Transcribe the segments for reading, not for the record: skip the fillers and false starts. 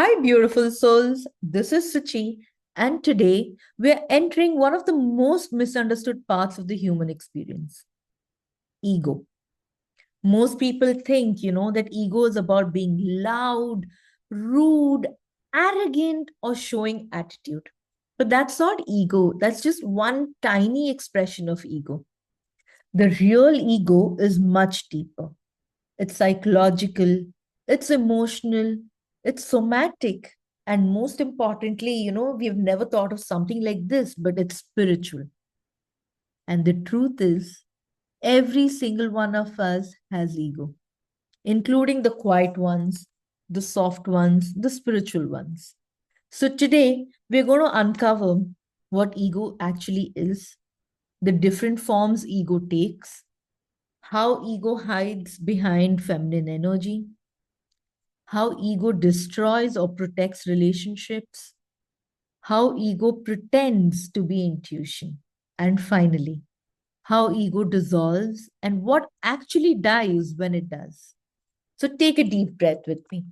Hi, beautiful souls. This is Suchi, and today we're entering one of the most misunderstood parts of the human experience, ego. Most people think, that ego is about being loud, rude, arrogant, or showing attitude. But that's not ego, that's just one tiny expression of ego. The real ego is much deeper. It's psychological, it's emotional, it's somatic. And most importantly, we've never thought of something like this, but it's spiritual. And the truth is, every single one of us has ego, including the quiet ones, the soft ones, the spiritual ones. So today, we're going to uncover what ego actually is, the different forms ego takes, how ego hides behind feminine energy, how ego destroys or protects relationships, how ego pretends to be intuition, and finally, how ego dissolves and what actually dies when it does. So take a deep breath with me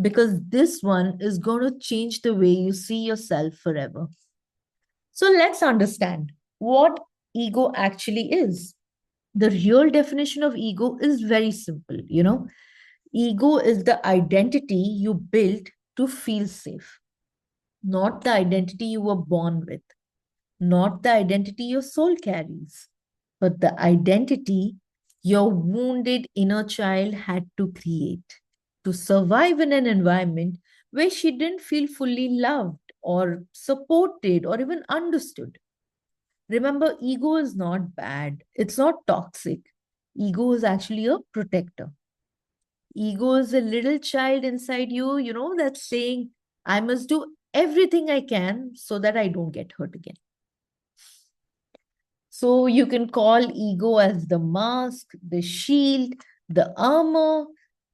because this one is going to change the way you see yourself forever. So let's understand what ego actually is. The real definition of ego is very simple. Ego is the identity you built to feel safe, not the identity you were born with, not the identity your soul carries, but the identity your wounded inner child had to create to survive in an environment where she didn't feel fully loved or supported or even understood. Remember, ego is not bad, it's not toxic. Ego is actually a protector. Ego is a little child inside you, that's saying, I must do everything I can so that I don't get hurt again. So you can call ego as the mask, the shield, the armor,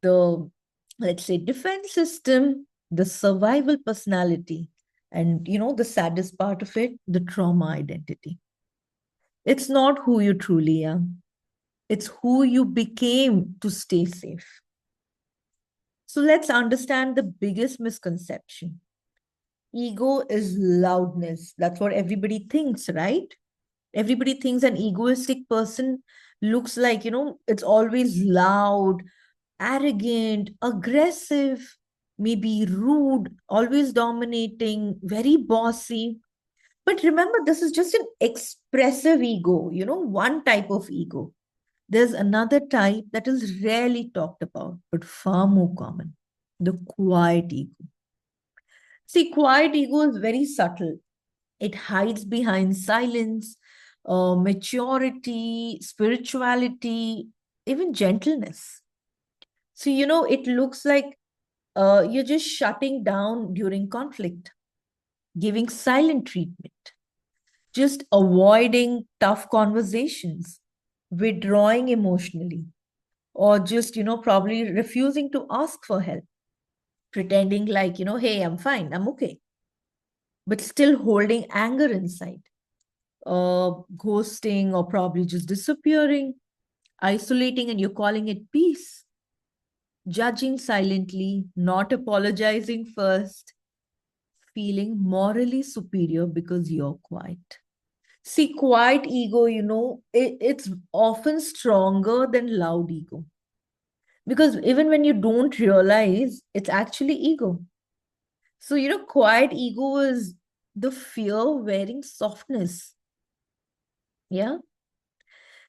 the, let's say, defense system, the survival personality, and, the saddest part of it, the trauma identity. It's not who you truly are, it's who you became to stay safe. So let's understand the biggest misconception. Ego is loudness. That's what everybody thinks, right? Everybody thinks an egoistic person looks like, it's always loud, arrogant, aggressive, maybe rude, always dominating, very bossy. But remember, this is just an expressive ego, one type of ego. There's another type that is rarely talked about, but far more common, the quiet ego. See, quiet ego is very subtle. It hides behind silence, maturity, spirituality, even gentleness. So, it looks like you're just shutting down during conflict, giving silent treatment, just avoiding tough conversations, withdrawing emotionally, or just, probably refusing to ask for help, pretending like, hey, I'm fine, I'm okay, but still holding anger inside, ghosting, or probably just disappearing, isolating, and you're calling it peace, judging silently, not apologizing first, feeling morally superior because you're quiet. See, quiet ego, it's often stronger than loud ego because even when you don't realize, it's actually ego. So, quiet ego is the fear wearing softness. Yeah.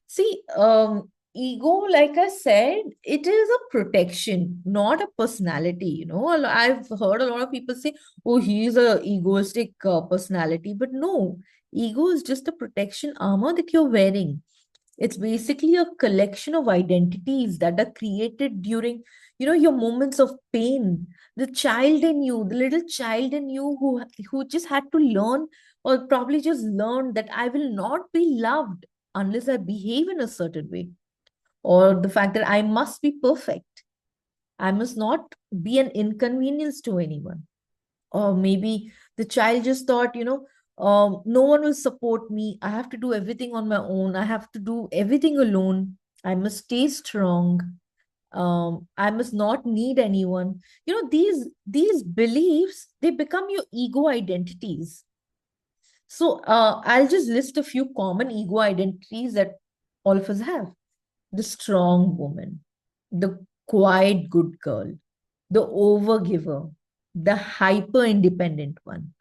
See, ego, like I said, it is a protection, not a personality. I've heard a lot of people say, oh, he's a egoistic personality. But no, ego is just a protection armor that you're wearing. It's basically a collection of identities that are created during, your moments of pain. The child in you, the little child in you who just had to learn, or probably just learned that I will not be loved unless I behave in a certain way, or the fact that I must be perfect. I must not be an inconvenience to anyone. Or maybe the child just thought, no one will support me. I have to do everything on my own. I have to do everything alone. I must stay strong. I must not need anyone. These beliefs, they become your ego identities. So I'll just list a few common ego identities that all of us have. The strong woman, the quiet good girl, the overgiver, the hyper independent one,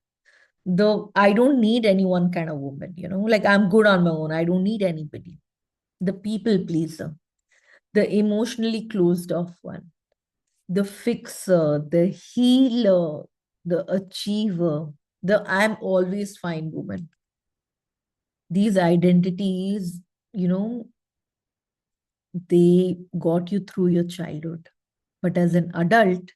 the I don't need anyone kind of woman, like I'm good on my own. I don't need anybody. The people pleaser, the emotionally closed off one, the fixer, the healer, the achiever, the I'm always fine woman. These identities, you know, they got you through your childhood. But as an adult,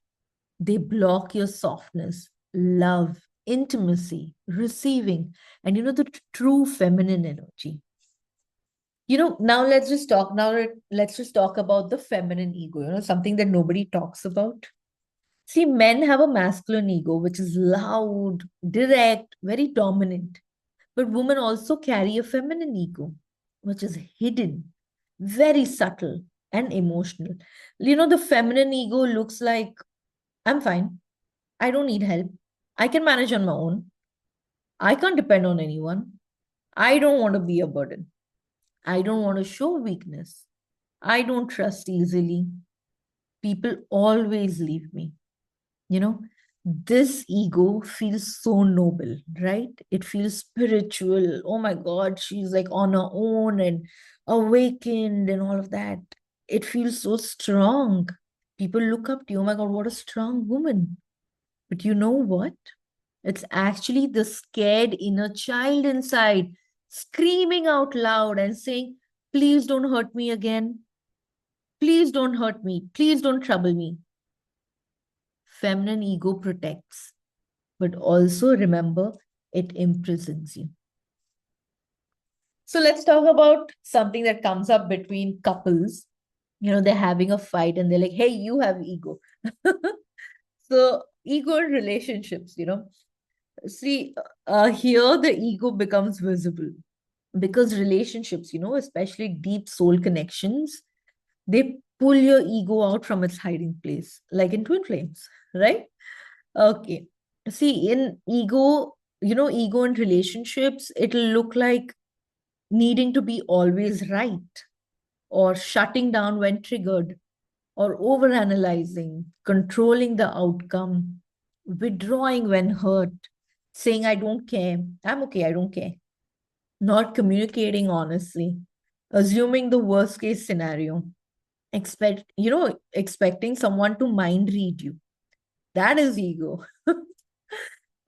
they block your softness, love, intimacy, receiving, and the true feminine energy. Let's just talk about the feminine ego, something that nobody talks about. See, men have a masculine ego, which is loud, direct, very dominant. But women also carry a feminine ego, which is hidden, very subtle, and emotional. The feminine ego looks like, I'm fine. I don't need help. I can manage on my own. I can't depend on anyone. I don't want to be a burden. I don't want to show weakness. I don't trust easily. People always leave me. You know, this ego feels so noble, right? It feels spiritual. Oh my God, she's like on her own and awakened and all of that. It feels so strong. People look up to you. Oh my God, what a strong woman. But you know what? It's actually the scared inner child inside screaming out loud and saying, please don't hurt me again. Please don't hurt me. Please don't trouble me. Feminine ego protects, but also remember, it imprisons you. So let's talk about something that comes up between couples. They're having a fight and they're like, hey, you have ego. So, ego in relationships, see, here the ego becomes visible because relationships, especially deep soul connections, they pull your ego out from its hiding place, like in twin flames, right? Okay. See, in ego, ego in relationships, it'll look like needing to be always right, or shutting down when triggered, or overanalyzing, controlling the outcome, withdrawing when hurt, saying, I don't care, I'm okay, I don't care, not communicating honestly, assuming the worst case scenario, expecting someone to mind read you. That is ego.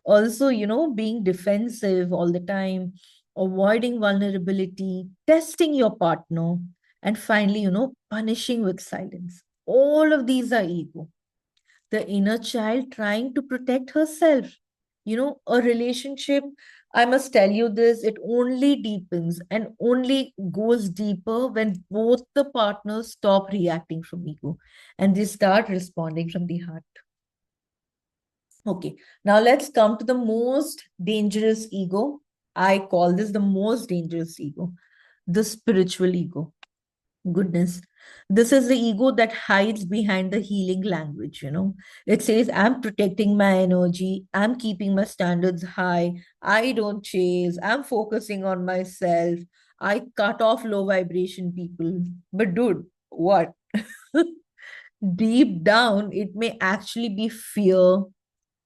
Also, being defensive all the time, avoiding vulnerability, testing your partner, and finally, punishing with silence. All of these are ego. The inner child trying to protect herself. A relationship, I must tell you this, it only deepens and only goes deeper when both the partners stop reacting from ego and they start responding from the heart. Okay, now let's come to the most dangerous ego. I call this the most dangerous ego, the spiritual ego. Goodness, this is the ego that hides behind the healing language. It says, I'm protecting my energy, I'm keeping my standards high, I don't chase, I'm focusing on myself, I cut off low vibration people. But dude, what? Deep down, it may actually be fear,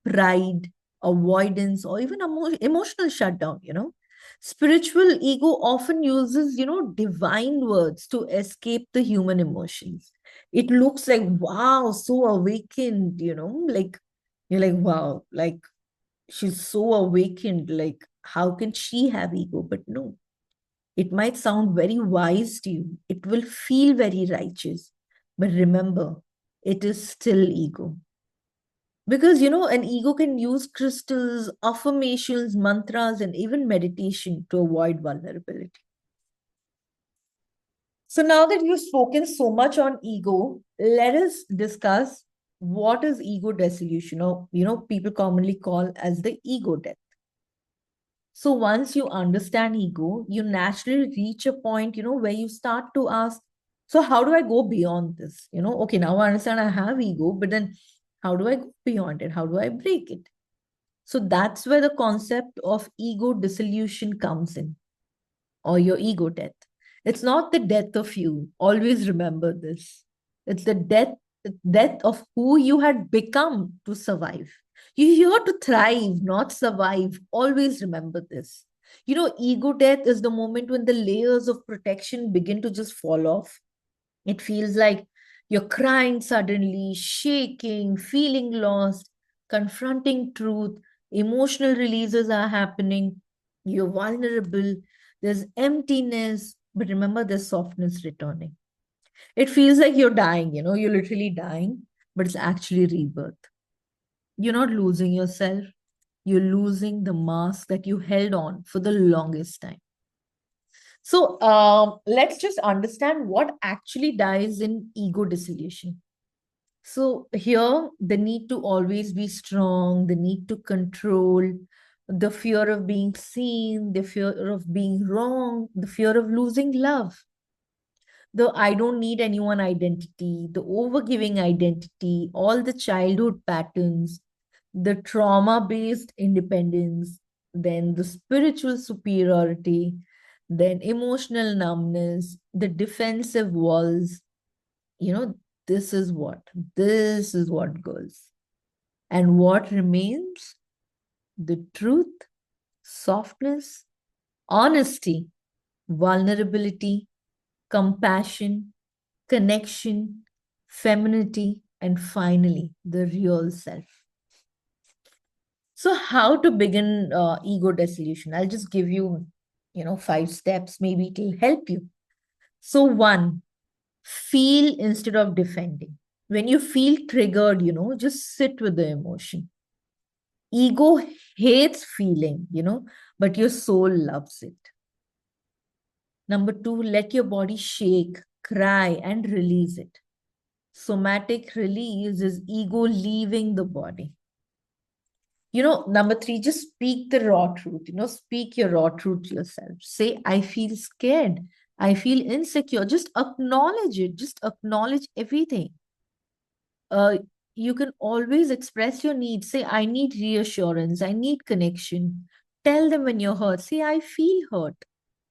pride, avoidance, or even emotional shutdown. Spiritual ego often uses, divine words to escape the human emotions. It looks like, wow, so awakened, like you're like, wow, like she's so awakened. Like, how can she have ego? But no, it might sound very wise to you. It will feel very righteous. But remember, it is still ego. Because, an ego can use crystals, affirmations, mantras, and even meditation to avoid vulnerability. So now that we've spoken so much on ego, let us discuss what is ego dissolution, or, people commonly call as the ego death. So once you understand ego, you naturally reach a point, where you start to ask, So how do I go beyond this? Okay, now I understand I have ego, but then how do I go beyond it? How do I break it? So that's where the concept of ego dissolution comes in, or your ego death. It's not the death of you. Always remember this. It's the death of who you had become to survive. You're here to thrive, not survive. Always remember this. Ego death is the moment when the layers of protection begin to just fall off. It feels like you're crying suddenly, shaking, feeling lost, confronting truth. Emotional releases are happening. You're vulnerable. There's emptiness. But remember, there's softness returning. It feels like you're dying, you're literally dying, but it's actually rebirth. You're not losing yourself. You're losing the mask that you held on for the longest time. So let's just understand what actually dies in ego dissolution. So here, the need to always be strong, the need to control, the fear of being seen, the fear of being wrong, the fear of losing love, the I don't need anyone identity, the overgiving identity, all the childhood patterns, the trauma based independence, then the spiritual superiority, then emotional numbness, the defensive walls. You know, this is what goes. And what remains? The truth, softness, honesty, vulnerability, compassion, connection, femininity, and finally, the real self. So, how to begin ego dissolution? I'll just give you, 5 steps. Maybe it'll help you. So, one, feel instead of defending. When you feel triggered, just sit with the emotion. Ego hates feeling, but your soul loves it. Number two, let your body shake, cry, and release it. Somatic release is ego leaving the body. Number three, just speak the raw truth. Speak your raw truth to yourself. Say, I feel scared. I feel insecure. Just acknowledge it. Just acknowledge everything. You can always express your needs. Say, I need reassurance. I need connection. Tell them when you're hurt. Say, I feel hurt.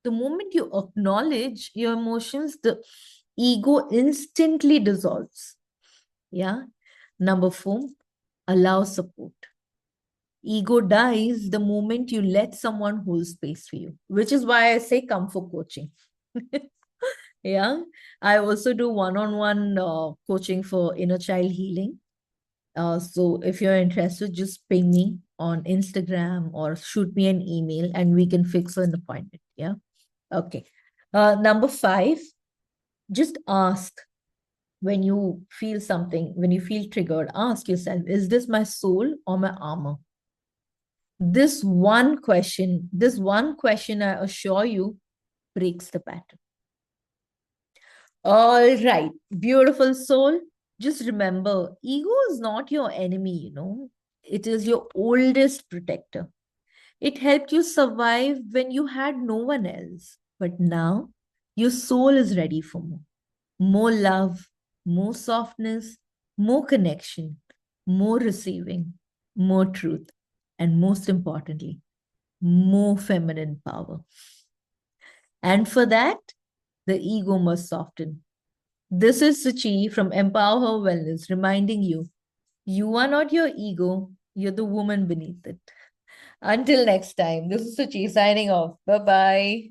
The moment you acknowledge your emotions, the ego instantly dissolves. Yeah. Number four, allow support. Ego dies the moment you let someone hold space for you, which is why I say come for coaching. Yeah. I also do one-on-one coaching for inner child healing. So if you're interested, just ping me on Instagram or shoot me an email and we can fix an appointment. Yeah. Okay. Number five, just ask when you feel something, when you feel triggered, ask yourself, is this my soul or my armor? This one question, I assure you, breaks the pattern. All right, beautiful soul. Just remember, ego is not your enemy, It is your oldest protector. It helped you survive when you had no one else. But now, your soul is ready for more. More love, more softness, more connection, more receiving, more truth, and most importantly, more feminine power. And for that, the ego must soften. This is Suchi from EmpowHer Wellness reminding you, you are not your ego, you're the woman beneath it. Until next time, this is Suchi signing off. Bye bye.